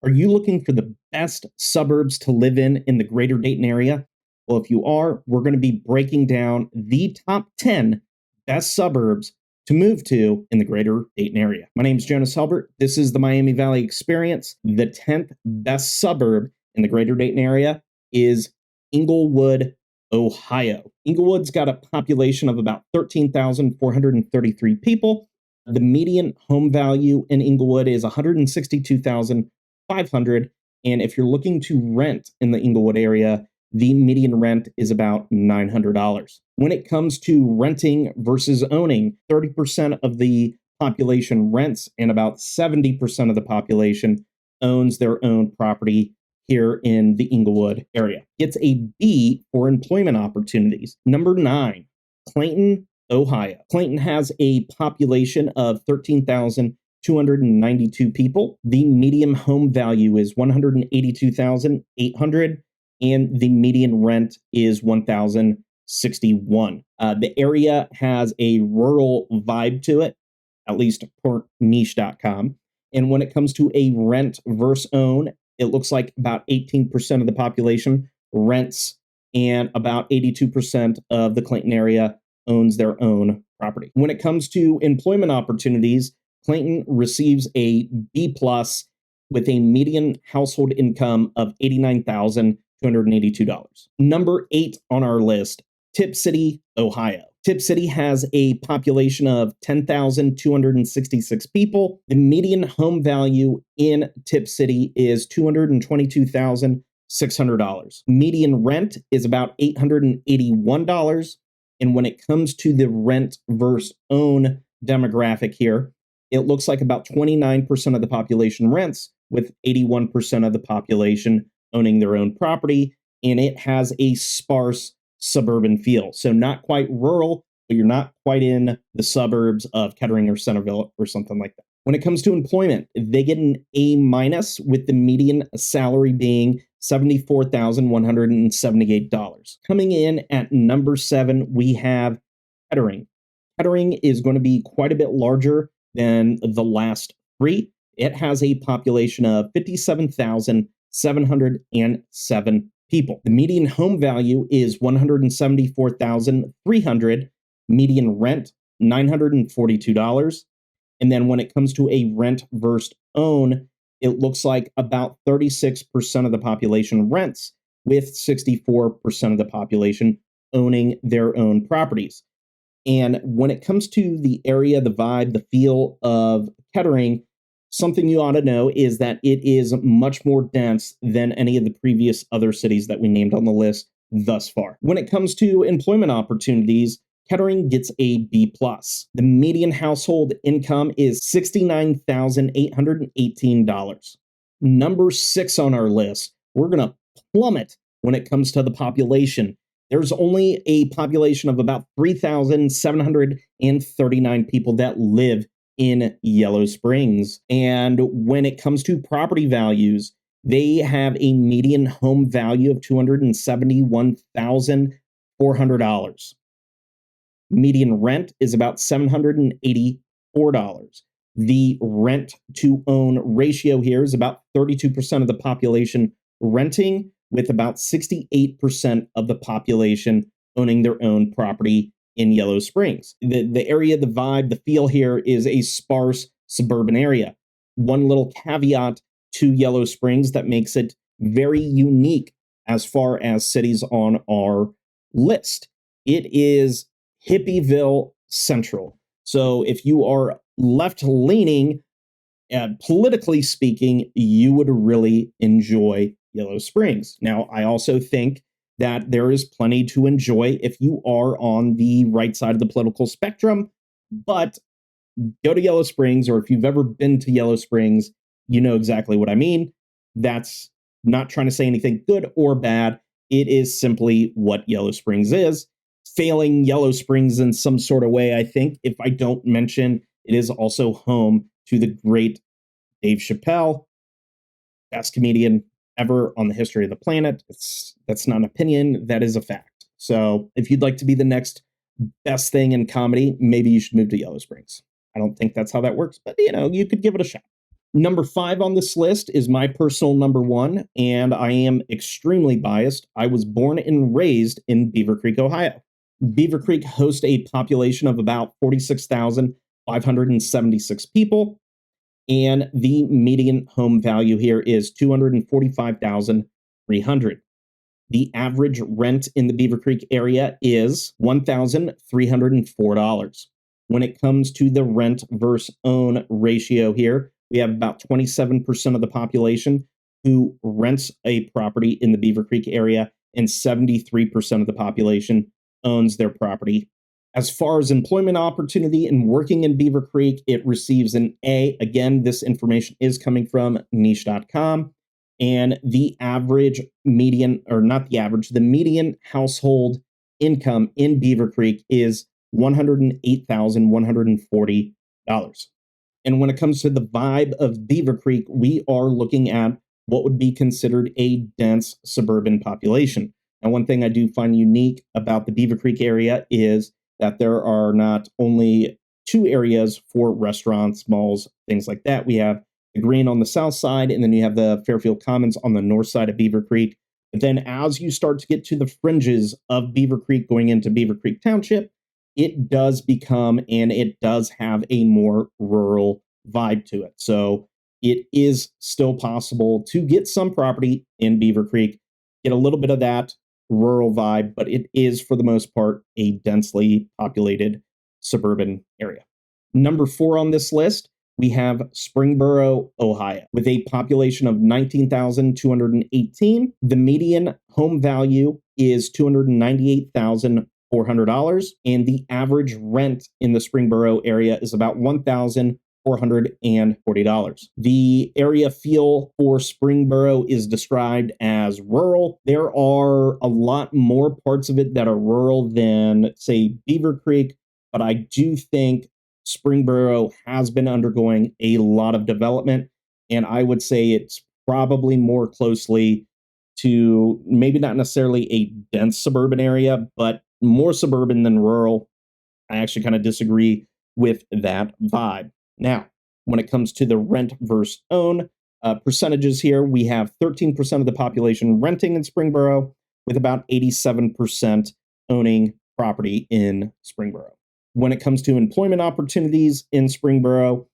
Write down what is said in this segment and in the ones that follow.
Are you looking for the best suburbs to live in the Greater Dayton area? Well, if you are, we're going to be breaking down the top 10 best suburbs to move to in the Greater Dayton area. My name is Jonas Helbert. This is the Miami Valley Experience. The 10th best suburb in the Greater Dayton area is Englewood, Ohio. Englewood's got a population of about 13,433 people. The median home value in Englewood is $162,500, and if you're looking to rent in the Englewood area, the median rent is about $900. When it comes to renting versus owning, 30% of the population rents and about 70% of the population owns their own property here in the Englewood area. Gets a B for employment opportunities. Number 9, Clayton, Ohio. Clayton has a population of 13,292 people. The median home value is $182,800, and the median rent is $1,061. The area has a rural vibe to it, at least per niche.com. And when it comes to a rent versus own, it looks like about 18% of the population rents, and about 82% of the Clayton area owns their own property. When it comes to employment opportunities, Clayton receives a B+ with a median household income of $89,282. Number 8 on our list, Tip City, Ohio. Tip City has a population of 10,266 people. The median home value in Tip City is $222,600. Median rent is about $881. And when it comes to the rent versus own demographic here, it looks like about 29% of the population rents, with 81% of the population owning their own property, and it has a sparse suburban feel. So not quite rural, but you're not quite in the suburbs of Kettering or Centerville or something like that. When it comes to employment, they get an A- with the median salary being $74,178. Coming in at number 7, we have Kettering. Kettering is going to be quite a bit larger than the last 3. It has a population of 57,707 people. The median home value is $174,300. Median rent, $942. And then when it comes to a rent versus own, it looks like about 36% of the population rents, with 64% of the population owning their own properties. And when it comes to the area, the vibe, the feel of Kettering, something you ought to know is that it is much more dense than any of the previous other cities that we named on the list thus far. When it comes to employment opportunities, Kettering gets a B+. The median household income is $69,818. Number 6 on our list, we're going to plummet when it comes to the population. There's only a population of about 3,739 people that live in Yellow Springs. And when it comes to property values, they have a median home value of $271,400. Median rent is about $784. The rent to own ratio here is about 32% of the population renting, with about 68% of the population owning their own property in Yellow Springs. The area, the vibe, the feel here is a sparse suburban area. One little caveat to Yellow Springs that makes it very unique as far as cities on our list. It is Hippieville Central. So if you are left-leaning, politically speaking, you would really enjoy Yellow Springs. Now, I also think that there is plenty to enjoy if you are on the right side of the political spectrum, but go to Yellow Springs, or if you've ever been to Yellow Springs, you know exactly what I mean. That's not trying to say anything good or bad. It is simply what Yellow Springs is. Failing Yellow Springs in some sort of way, I think, if I don't mention, it is also home to the great Dave Chappelle, best comedian ever on the history of the planet. That's not an opinion, that is a fact. So if you'd like to be the next best thing in comedy, maybe you should move to Yellow Springs. I don't think that's how that works, but you could give it a shot. Number 5 on this list is my personal number 1, and I am extremely biased. I was born and raised in Beaver Creek, Ohio. Beaver Creek hosts a population of about 46,576 people, and the median home value here is 245,300. The average rent in the Beaver Creek area is $1,304. When it comes to the rent versus own ratio here, we have about 27% of the population who rents a property in the Beaver Creek area, and 73% of the population owns their property. As far as employment opportunity and working in Beaver Creek, it receives an A. Again, this information is coming from niche.com. And the average median, or not the average, the median household income in Beaver Creek is $108,140. And when it comes to the vibe of Beaver Creek, we are looking at what would be considered a dense suburban population. Now, one thing I do find unique about the Beaver Creek area is that there are not only 2 areas for restaurants, malls, things like that. We have the Green on the south side, and then you have the Fairfield Commons on the north side of Beaver Creek. But then as you start to get to the fringes of Beaver Creek going into Beaver Creek Township, it does become, and it does have a more rural vibe to it. So it is still possible to get some property in Beaver Creek, get a little bit of that rural vibe, but it is for the most part a densely populated suburban area. Number 4 on this list, we have Springboro, Ohio, with a population of 19,218. The median home value is $298,400, and the average rent in the Springboro area is about $1,440. The area feel for Springboro is described as rural. There are a lot more parts of it that are rural than, say, Beaver Creek, but I do think Springboro has been undergoing a lot of development, and I would say it's probably more closely to maybe not necessarily a dense suburban area, but more suburban than rural. I actually kind of disagree with that vibe. Now, when it comes to the rent versus own percentages here, we have 13% of the population renting in Springboro, with about 87% owning property in Springboro. When it comes to employment opportunities in Springboro,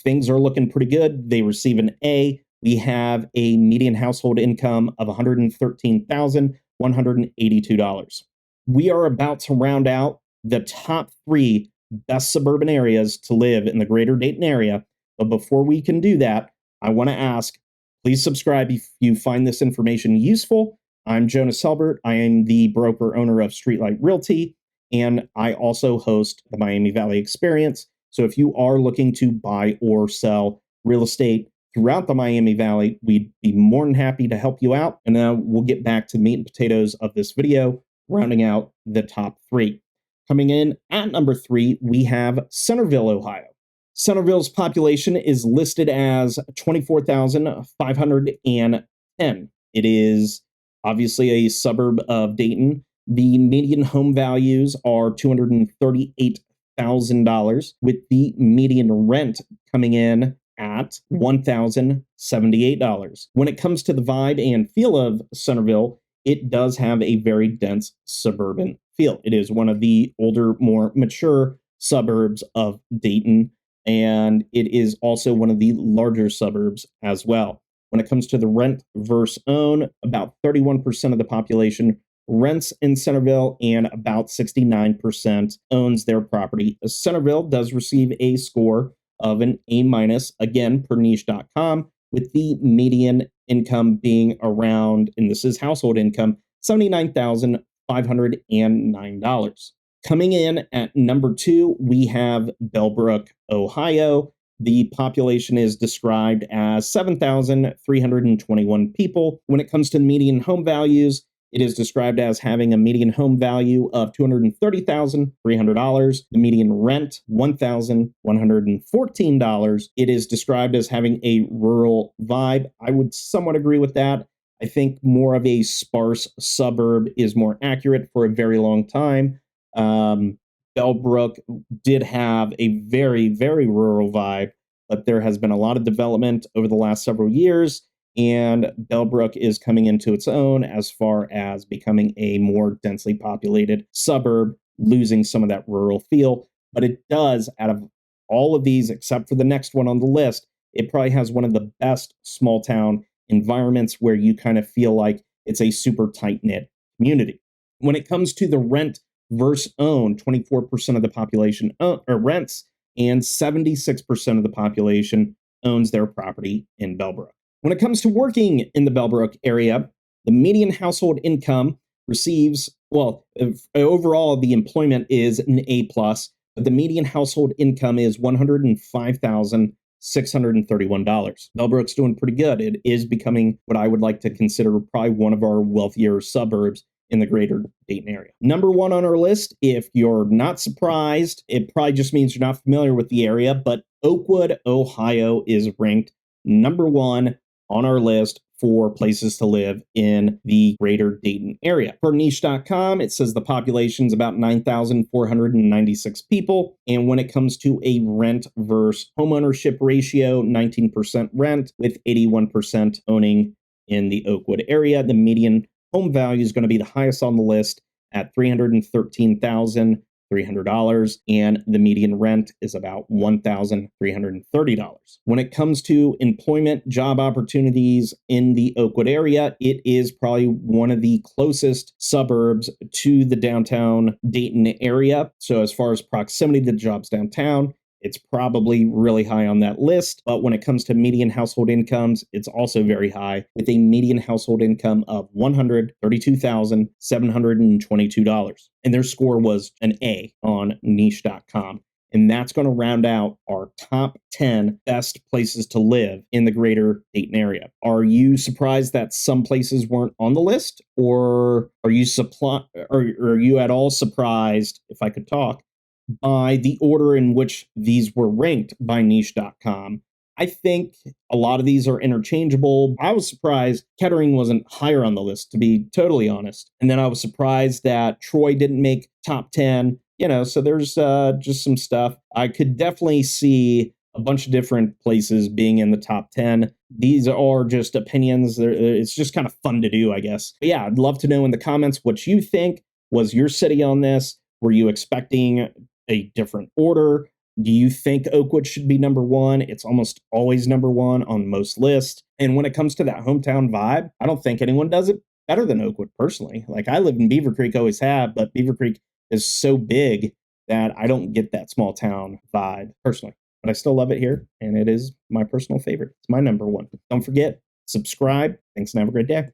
things are looking pretty good. They receive an A. We have a median household income of $113,182. We are about to round out the top 3 best suburban areas to live in the Greater Dayton area. But before we can do that, I want to ask, please subscribe if you find this information useful. I'm Jonas Selbert. I am the broker owner of Streetlight Realty, and I also host the Miami Valley Experience. So if you are looking to buy or sell real estate throughout the Miami Valley, we'd be more than happy to help you out. And now we'll get back to the meat and potatoes of this video, rounding out the top 3. Coming in at number 3, we have Centerville, Ohio. Centerville's population is listed as 24,510. It is obviously a suburb of Dayton. The median home values are $238,000, with the median rent coming in at $1,078. When it comes to the vibe and feel of Centerville, it does have a very dense suburban feel. It is one of the older, more mature suburbs of Dayton, and it is also one of the larger suburbs as well. When it comes to the rent versus own, about 31% of the population rents in Centerville, and about 69% owns their property. Centerville does receive a score of an A-, again, per niche.com, with the median income being around, and this is household income, $79,509. Coming in at number 2, we have Belbrook, Ohio. The population is described as 7,321 people. When it comes to median home values, it is described as having a median home value of $230,300. The median rent, $1,114. It is described as having a rural vibe. I would somewhat agree with that. I think more of a sparse suburb is more accurate for a very long time. Belbrook did have a very, very rural vibe, but there has been a lot of development over the last several years, and Belbrook is coming into its own as far as becoming a more densely populated suburb, losing some of that rural feel. But it does, out of all of these, except for the next one on the list, it probably has one of the best small town environments where you kind of feel like it's a super tight knit community. When it comes to the rent versus own, 24% of the population rents, and 76% of the population owns their property in Belbrook. When it comes to working in the Belbrook area, the median household income receives, well, overall, the employment is an A plus, but the median household income is $105,631. Belbrook's doing pretty good. It is becoming what I would like to consider probably one of our wealthier suburbs in the greater Dayton area. Number one on our list, if you're not surprised, it probably just means you're not familiar with the area, but Oakwood, Ohio is ranked number one on our list for places to live in the greater Dayton area. Per niche.com, it says the population is about 9,496 people. And when it comes to a rent versus homeownership ratio, 19% rent with 81% owning in the Oakwood area. The median home value is going to be the highest on the list at $313,300, and the median rent is about $1,330. When it comes to employment job opportunities in the Oakwood area, it is probably one of the closest suburbs to the downtown Dayton area. So as far as proximity to the jobs downtown, it's probably really high on that list. But when it comes to median household incomes, it's also very high, with a median household income of $132,722. And their score was an A on niche.com. And that's going to round out our top 10 best places to live in the greater Dayton area. Are you surprised that some places weren't on the list? Or are you at all surprised, if I could talk, by the order in which these were ranked by niche.com? I think a lot of these are interchangeable. I was surprised Kettering wasn't higher on the list, to be totally honest. And then I was surprised that Troy didn't make top 10. So there's just some stuff. I could definitely see a bunch of different places being in the top 10. These are just opinions. It's just kind of fun to do, I guess. But yeah, I'd love to know in the comments what you think. Was your city on this? Were you expecting a different order? Do you think Oakwood should be number one? It's almost always number one on most lists. And when it comes to that hometown vibe, I don't think anyone does it better than Oakwood personally. Like, I live in Beaver Creek, always have, but Beaver Creek is so big that I don't get that small town vibe personally. But I still love it here, and it is my personal favorite. It's my number one. Don't forget, subscribe. Thanks, and have a great day.